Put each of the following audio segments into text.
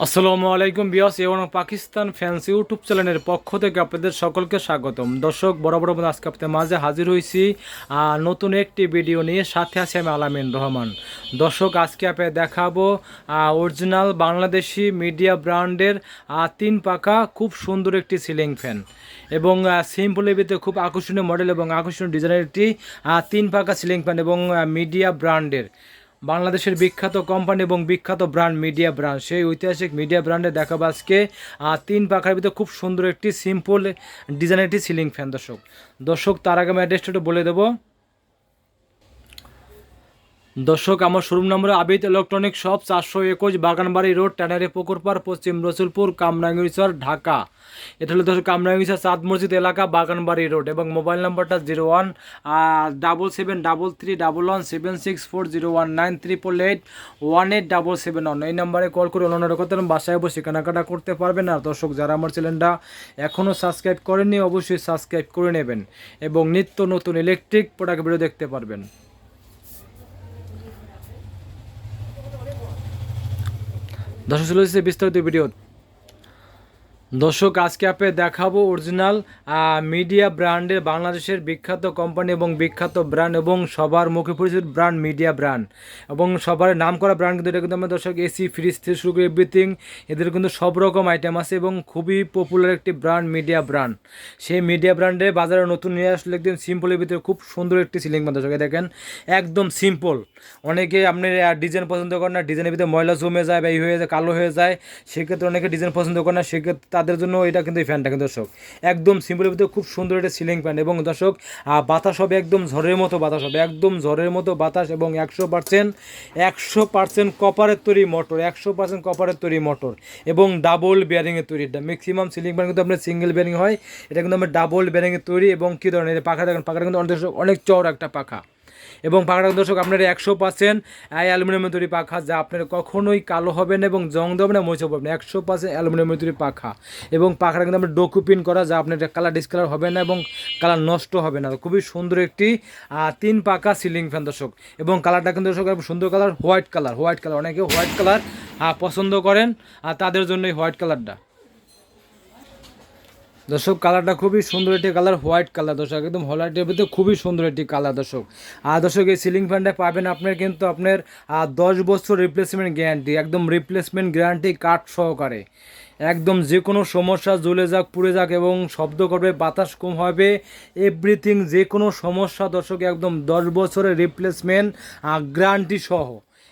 আসসালামু আলাইকুম বিয়াস এবং পাকিস্তান ফ্যান্স ইউটিউব চ্যানেলের পক্ষ থেকে আপনাদের সকলকে স্বাগতম। দর্শক বরাবর আজকে আপনাদের মাঝে হাজির হয়েছি নতুন একটি ভিডিও নিয়ে। সাথে আছি আমি আলামিন রহমান। দর্শক আজকে আপনাদের দেখাবো অরিজিনাল বাংলাদেশি মিডিয়া ব্র্যান্ডের 3 পাখা খুব সুন্দর একটি সিলিং ফ্যান এবং সিম্পল ভিতরে খুব আকর্ষণীয় মডেল এবং আকর্ষণীয় ডিজাইনের একটি 3 পাখা সিলিং ফ্যান এবং মিডিয়া ব্র্যান্ডের বাংলাদেশের বিখ্যাত কোম্পানি এবং বিখ্যাত ব্র্যান্ড মিডিয়া ব্র্যান্ড, সেই ঐতিহাসিক মিডিয়া ব্র্যান্ডে দেখাবো আজকে 3 পাখার ভিতরে খুব সুন্দর একটি সিম্পল ডিজাইনের একটি সিলিং ফ্যান। দর্শক তার আগে আমি অ্যাড্রেসটা একটু বলে দেবো। দর্শক আমার showroom number Abid electronic shop, 421 Baganbari road, tannery Pukurpar, Paschim Rasulpur, Kamrangirchar, Dhaka. এটা হলো দর্শক কামরাঙ্গীরচর চাঁদ মসজিদ এলাকা, বাগানবাড়ি রোড। এবং মোবাইল নাম্বারটা 017733764019 এই নাম্বারে কল করে অন্যান্য কথা বাসায় বসে কেনাকাটা করতে পারবেন। আর দর্শক যারা আমার চ্যানেলটা এখনও সাবস্ক্রাইব করেননি অবশ্যই সাবস্ক্রাইব করে নেবেন এবং নিত্য নতুন ইলেকট্রিক প্রোডাক্ট ভিডিও দেখতে পারবেন। দর্শক চলে এসেছে বিস্তারিত ভিডিও। দর্শক আজকে আপনি দেখাবো অরিজিনাল মিডিয়া ব্র্যান্ডের বাংলাদেশের বিখ্যাত কোম্পানি এবং বিখ্যাত ব্র্যান্ড এবং সবার মুখে পরিচিত ব্র্যান্ড মিডিয়া ব্র্যান্ড এবং সবার নাম করা ব্র্যান্ড। কিন্তু এটা কিন্তু আমরা দর্শক এসি ফ্রিজ থেকে শুরু করে এভরিথিং, এদের কিন্তু সব রকম আইটেম আছে এবং খুবই পপুলার একটি ব্র্যান্ড মিডিয়া ব্র্যান্ড। সেই মিডিয়া ব্র্যান্ডে বাজারে নতুন নিয়ে আসলে একদম সিম্পলের ভিতরে খুব সুন্দর একটি সিলিং ফ্যান। দর্শক দেখেন একদম সিম্পল। অনেকে আপনি ডিজাইন পছন্দ করেন না, ডিজাইনের ভিতরে ময়লা জমে যায় বা এই হয়ে যায়, কালো হয়ে যায়, সেক্ষেত্রে অনেকে ডিজাইন পছন্দ করে না, সেক্ষেত্রে তাদের জন্য এটা কিন্তু এই ফ্যানটা কিন্তু দর্শক একদম সিম্পলের ভিতরে খুব সুন্দর একটা সিলিং ফ্যান। এবং দর্শক বাতাস হবে একদম ঝড়ের মতো বাতাস হবে, একদম ঝড়ের মতো বাতাস এবং 100% কপারের তৈরি মোটর, 100% কপারের তৈরি মোটর এবং ডাবল বিয়ারিংয়ের তৈরি। এটা ম্যাক্সিমাম সিলিং ফ্যান কিন্তু আপনার সিঙ্গেল বিয়ারিং হয়, এটা কিন্তু আমরা ডাবল বিয়ারিংয়ের তৈরি। এবং কী ধরনের পাখা দেখেন, পাখাটা কিন্তু অনেক চওড়া একটা পাখা এবং পাখাটা দর্শক আপনার 100% অ্যালুমিনিয়ামের তৈরি পাখা, যা আপনার কখনোই কালো হবে না এবং জং দেবে না, মরিচা পড়বে না। 100% অ্যালুমিনিয়ামের তৈরি পাখা এবং পাখাটা কিন্তু আপনার ডকুপিন করা, যা আপনার কালার ডিসকালার হবে না এবং কালার নষ্ট হবে না। খুবই সুন্দর একটি 3 পাখা সিলিং ফ্যান দর্শক। এবং কালারটা কিন্তু দর্শক সুন্দর কালার, হোয়াইট কালার। অনেকে হোয়াইট কালার পছন্দ করেন আর তাদের জন্য এই হোয়াইট কালারটা। দর্শক কালারটা খুবই সুন্দর একটি কালার, হোয়াইট কালার দর্শক, একদম হোয়াইটের ভিতরে খুবই সুন্দর একটি কালার দর্শক। আর দর্শক এই সিলিং ফ্যানটা পাবেন আপনার কিন্তু আপনার 10 বছর রিপ্লেসমেন্ট গ্যারান্টি, একদম রিপ্লেসমেন্ট গ্যারান্টি কাঠ সহকারে। একদম যে কোনো সমস্যা, জ্বলে যাক পুড়ে যাক এবং শব্দ করবে, বাতাস কম হবে, এভরিথিং যে কোনো সমস্যা দর্শক একদম 10 বছরের রিপ্লেসমেন্ট গ্যারান্টি সহ,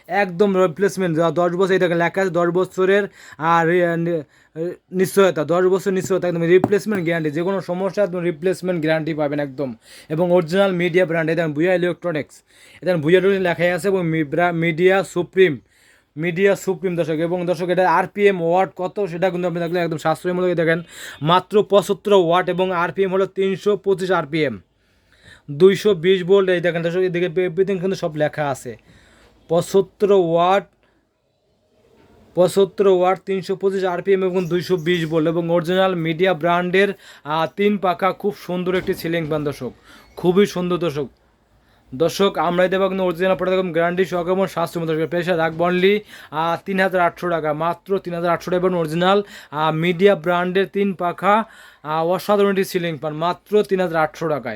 একদম রিপ্লেসমেন্ট 10 বছর, এটা লেখা আছে 10 বছরের আর নিশ্চয়তা, 10 বছর নিশ্চয়তা, একদম রিপ্লেসমেন্ট গ্যারান্টি, যে কোনো সমস্যা একদম রিপ্লেসমেন্ট গ্যারান্টি পাবেন একদম। এবং অরিজিনাল মিডিয়া ব্র্যান্ড, এটা ভুয়া ইলেকট্রনিক্স, এটা ভুয়া লেখাই আছে এবং মিডিয়া সুপ্রিম দর্শক। এবং দর্শক এটা আরপিএম ওয়াট কত সেটা কিন্তু আপনি দেখলে একদম সাশ্রয়ী মূল্যে দেখেন, মাত্র 75 ওয়াট এবং আরপিএম হলো 325 আরপিএম, 220 ভোল্ট। এই দেখেন দর্শক, এদিকে এভরিথিং কিন্তু সব লেখা আছে। 75 ওয়াট 325 আরপিএম এবং 220 ভোল্ট এবং অরিজিনাল মিডিয়া ব্র্যান্ডের 3 পাখা খুব সুন্দর একটি সিলিং ফ্যান দর্শক, খুবই সুন্দর দর্শক আমরা দেবো কিন্তু অরিজিনাল প্রোডাক্ট গ্যারান্টি সহ এবং স্বাস্থ্য মতো পেশা রাখবো অনলি 3800 টাকা, মাত্র 3800 টাকা। এবং অরিজিনাল মিডিয়া ব্র্যান্ডের 3 পাখা অসাধারণ একটি সিলিং ফ্যান মাত্র 3800 টাকায়।